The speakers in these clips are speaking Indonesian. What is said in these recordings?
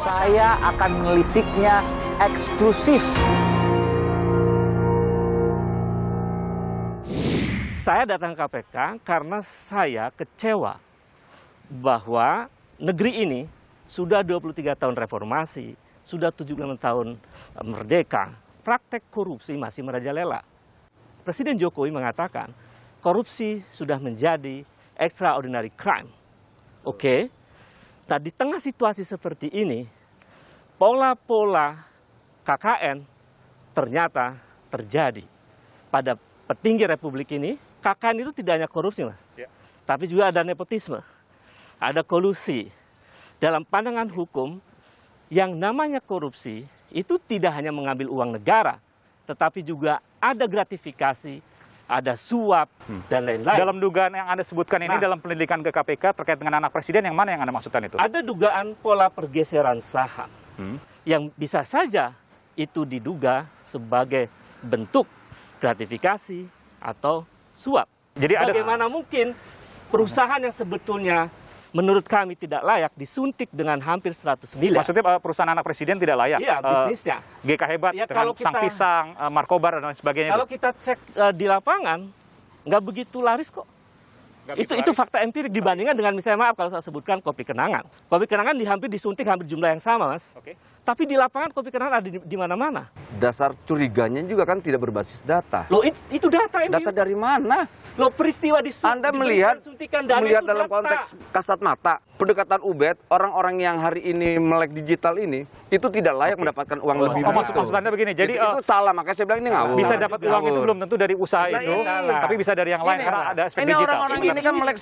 Saya akan melisiknya eksklusif. Saya datang ke KPK karena saya kecewa bahwa negeri ini sudah 23 tahun reformasi, sudah 75 tahun merdeka, praktek korupsi masih merajalela. Presiden Jokowi mengatakan korupsi sudah menjadi extraordinary crime. Oke. Nah, di tengah situasi seperti ini, pola-pola KKN ternyata terjadi pada petinggi Republik ini. KKN itu tidak hanya korupsi, Mas, tapi juga ada nepotisme, ada kolusi. Dalam pandangan hukum, yang namanya korupsi itu tidak hanya mengambil uang negara, tetapi juga ada gratifikasi, ada suap, dan lain-lain. Dalam dugaan yang Anda sebutkan ini dalam penyelidikan ke KPK terkait dengan anak presiden, yang mana yang Anda maksudkan itu? Ada dugaan pola pergeseran saham yang bisa saja itu diduga sebagai bentuk gratifikasi atau suap. Jadi bagaimana mungkin perusahaan yang sebetulnya menurut kami tidak layak disuntik dengan hampir 100 miliar. Maksudnya perusahaan anak presiden tidak layak? Iya, bisnisnya. GK Hebat Ya, dengan Sang Pisang, Markobar dan lain sebagainya. Kalau kita cek di lapangan, nggak begitu laris kok. Itu fakta empirik dibandingkan dengan misalnya, maaf kalau saya sebutkan Kopi Kenangan. Kopi Kenangan hampir disuntik hampir jumlah yang sama, Mas. Oke. Tapi di lapangan Kopi Kenangan ada di mana-mana. Dasar curiganya juga kan tidak berbasis data. Loh, itu data empirik. Data dari mana? Loh, peristiwa Anda melihat dalam data. konteks kasat mata, pendekatan Ubed, orang-orang yang hari ini melek digital ini, itu tidak layak mendapatkan uang lebih dari maksud Anda begini, jadi itu salah, makanya saya bilang ini ngawur. bisa dapat uang itu belum tentu dari usaha itu, tapi bisa dari yang lain karena ada aspek ini digital. orang-orang ini kan melek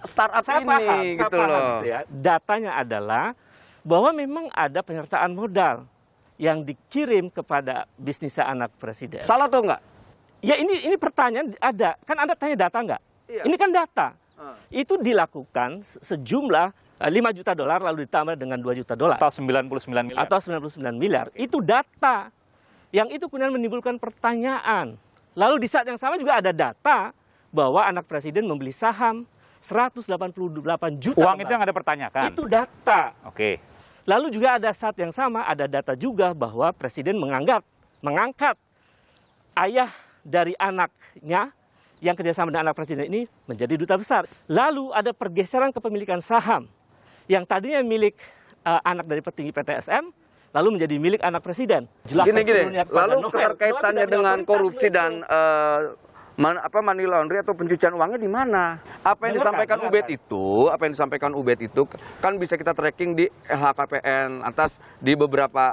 startup Saya ini, paham, gitu saya paham, loh. ya. Datanya adalah bahwa memang ada penyertaan modal yang dikirim kepada bisnis anak presiden. Salah atau enggak? Ya ini pertanyaan ada, kan Anda tanya data enggak? Iya. Ini kan data. Itu dilakukan sejumlah 5 juta dolar lalu ditambah dengan 2 juta dolar. Atau 99 miliar. Atau 99 miliar. Itu data. Yang itu kemudian menimbulkan pertanyaan. Lalu di saat yang sama juga ada data bahwa anak presiden membeli saham 188 juta. Uang itu yang Anda pertanyakan? Itu data. Oke. Lalu juga ada saat yang sama ada data juga bahwa presiden mengangkat ayah dari anaknya yang kerjasama dengan anak presiden ini menjadi duta besar. Lalu ada pergeseran kepemilikan saham yang tadinya milik anak dari petinggi PTSM, lalu menjadi milik anak presiden. Jelas Gini. Lalu keterkaitannya dengan korupsi dan money laundry atau pencucian uangnya di mana? Apa yang disampaikan Ubed itu kan bisa kita tracking di LHKPN atas di beberapa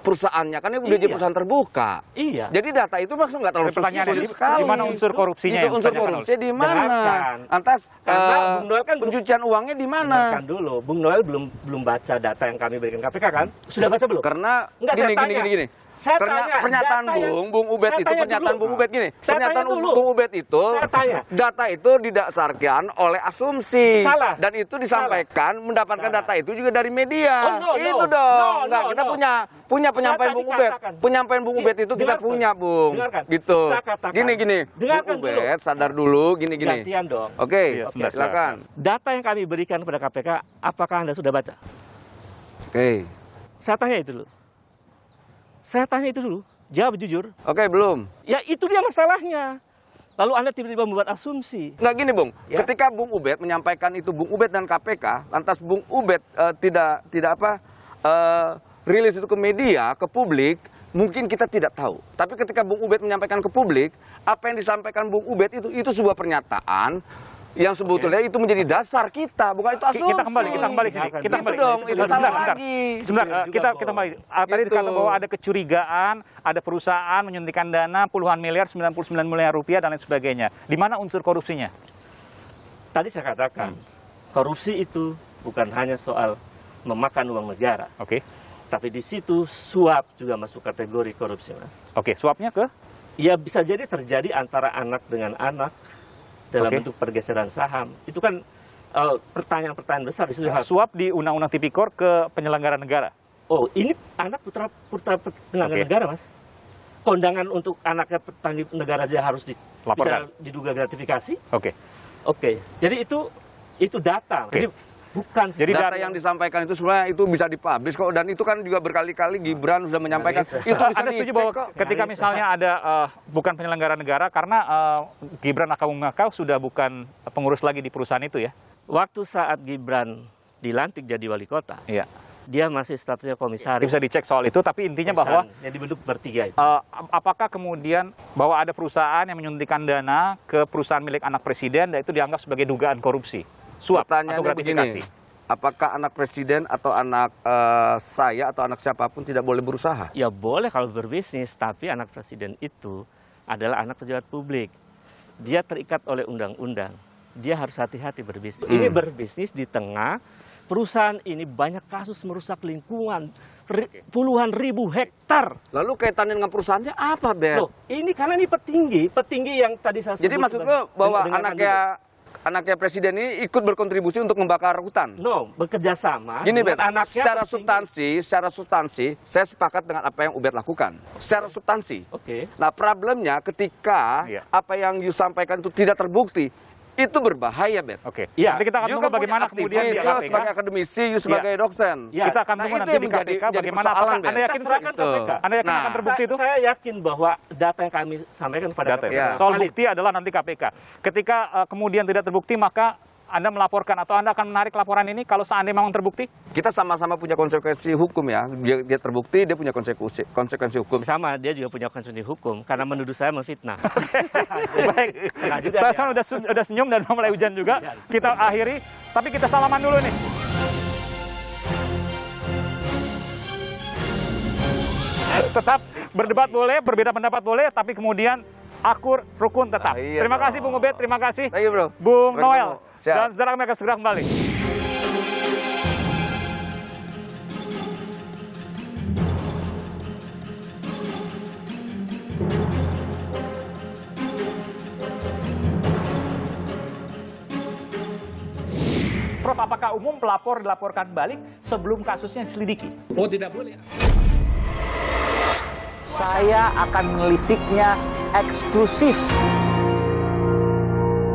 perusahaannya, kan ini udah jadi perusahaan terbuka. Iya. Jadi data itu maksud nggak terlalu Pertanyaannya sekali. di mana unsur korupsinya? Itu unsur korupsi di mana? Atas Bung Noel kan pencucian uangnya di mana? Dengarkan dulu, Bung Noel belum baca data yang kami berikan KPK kan? Sudah baca belum? Karena Enggak, gini. Pernyataan Bung Ubed itu data itu didasarkan oleh asumsi. Salah. Dan itu disampaikan mendapatkan data itu juga dari media. Kita punya penyampaian Bung Ubed. Penyampaian Bung Ubed itu kita punya, Bung. Gitu. Gini. Bung Ubed sadar dulu gini. Gantian dong. Oke, silakan. Data yang kami berikan kepada KPK, apakah Anda sudah baca? Oke. Saya tanya itu dulu. Jawab jujur. Oke, belum. Ya itu dia masalahnya. Lalu Anda tiba-tiba membuat asumsi. Nggak gini, Bung. Ya. Ketika Bung Ubed menyampaikan itu, Bung Ubed dan KPK, lantas Bung Ubed rilis itu ke media, ke publik, mungkin kita tidak tahu. Tapi ketika Bung Ubed menyampaikan ke publik, apa yang disampaikan Bung Ubed itu sebuah pernyataan yang sebetulnya itu menjadi dasar kita, bukan itu asumsi. Kita kembali sini. Kita kembali. Itu salah lagi. Sebentar, kita kembali. Tadi dikatakan bahwa ada kecurigaan, ada perusahaan menyuntikkan dana puluhan miliar, 99 miliar rupiah dan lain sebagainya. Di mana unsur korupsinya? Tadi saya katakan, korupsi itu bukan hanya soal memakan uang negara. Oke. Tapi di situ suap juga masuk kategori korupsi, Mas. Oke, suapnya ke? Ya bisa jadi terjadi antara anak dengan anak dalam bentuk pergeseran saham. Itu kan pertanyaan-pertanyaan besar. Suap di Undang-Undang Tipikor ke penyelenggara negara. Oh, ini anak putra penyelenggara negara, Mas. Kondangan untuk anaknya petani negara aja harus bisa diduga gratifikasi. Oke. Jadi itu data. Jadi Bukan. Jadi Data yang disampaikan itu sebenarnya itu bisa dipublish kok, dan itu kan juga berkali-kali Gibran sudah menyampaikan. Itu bisa Anda setuju dicek bahwa kok. ketika misalnya ada bukan penyelenggara negara karena Gibran Raka Buming Raka sudah bukan pengurus lagi di perusahaan itu ya? Waktu saat Gibran dilantik jadi wali kota, Iya. dia masih statusnya komisaris. Bisa dicek soal itu, tapi intinya bahwa yang dibentuk bertiga itu. apakah kemudian bahwa ada perusahaan yang menyuntikkan dana ke perusahaan milik anak presiden dan itu dianggap sebagai dugaan korupsi, suap atau Pertanyaannya gratifikasi? begini, apakah anak presiden atau anak saya atau anak siapapun tidak boleh berusaha? Ya boleh kalau berbisnis, tapi anak presiden itu adalah anak pejabat publik. Dia terikat oleh undang-undang. Dia harus hati-hati berbisnis. Ini berbisnis di tengah perusahaan ini banyak kasus merusak lingkungan, puluhan ribu hektar. Lalu kaitannya dengan perusahaannya apa, Ben? Loh, ini karena ini petinggi yang tadi saya sebut. Jadi maksud lo bahwa Dengarkan anaknya presiden ini ikut berkontribusi untuk membakar hutan? dulu. No, bekerja sama. Gini, Ben, dengan anaknya secara substansi, saya sepakat dengan apa yang Ubed lakukan. Secara substansi. Oke. Nah, problemnya ketika Iya. apa yang disampaikan itu tidak terbukti, itu berbahaya, Ben. Oke. Iya. Nanti kita akan You tunggu kan punya bagaimana kemudian di aktivis, KPK. sebagai akademisi, you sebagai dosen. Ya. Kita akan Nah, tunggu itu nanti yang di menjadi- KPK menjadi bagaimana persoalan, apakah Ben. Anda yakin Kita serahkan Betul. KPK. Anda yakin Nah. akan terbukti itu? Saya yakin bahwa data yang kami sampaikan kepada Data KPK. ya. Ya. Soal valid. bukti adalah nanti KPK. Ketika kemudian tidak terbukti, maka Anda melaporkan atau Anda akan menarik laporan ini kalau seandainya memang terbukti? Kita sama-sama punya konsekuensi hukum ya. Dia terbukti, dia punya konsekuensi hukum. Sama, dia juga punya konsekuensi hukum karena menuduh saya memfitnah. Baik. Nah, juga Pak ya. Hasan udah senyum dan mau mulai hujan juga. Kita akhiri, tapi kita salaman dulu nih. Tetap berdebat boleh, berbeda pendapat boleh, tapi kemudian akur, rukun tetap. Ah, iya Terima dong. kasih Bung Ubed, terima kasih Thank you, bro. Bung Sampai Noel. ketemu. Siap. Dan saudara kami akan segera kembali. Prof, apakah umum pelapor dilaporkan balik sebelum kasusnya diselidiki? Oh, tidak boleh. Saya akan menelisiknya eksklusif